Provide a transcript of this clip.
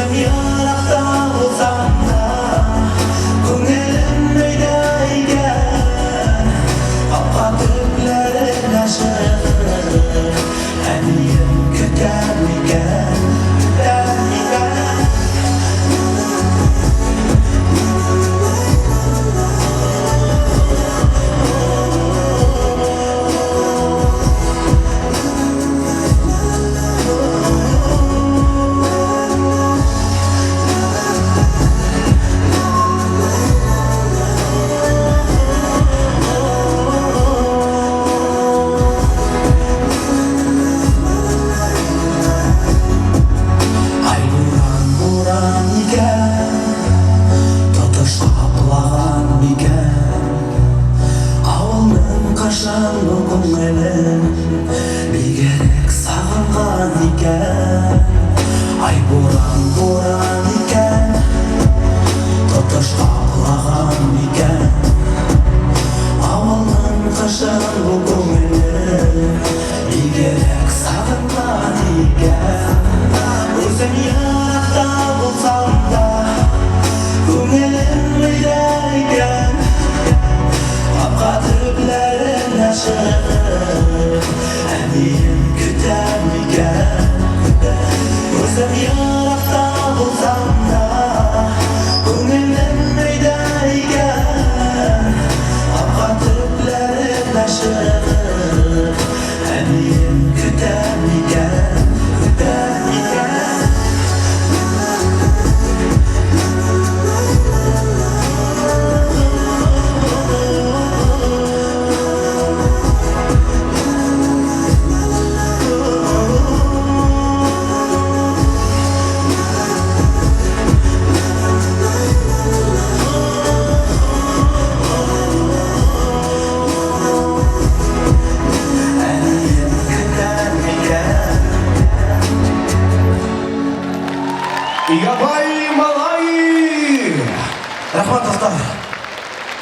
Özüm yarakta olsam da Көңілім өйдейген Апа түплерін ашыр Әнейім күтер мекен Қашан бұл көңілім бигерек сағынған екен Ай боран екен Тұтыш қапылаған екен Ауылның қашан бұл көңілім бигерек сағынған екен Өзім ярақта болсам да көңілім өйдейген Апқа түплерін ашыр Әнейім күтер мекен Өзім ярақта болсам да көңілім өйдейген Апқа түплерін ашыр Әнейім күтер мекен Ябай Малай! Рахмат, достар!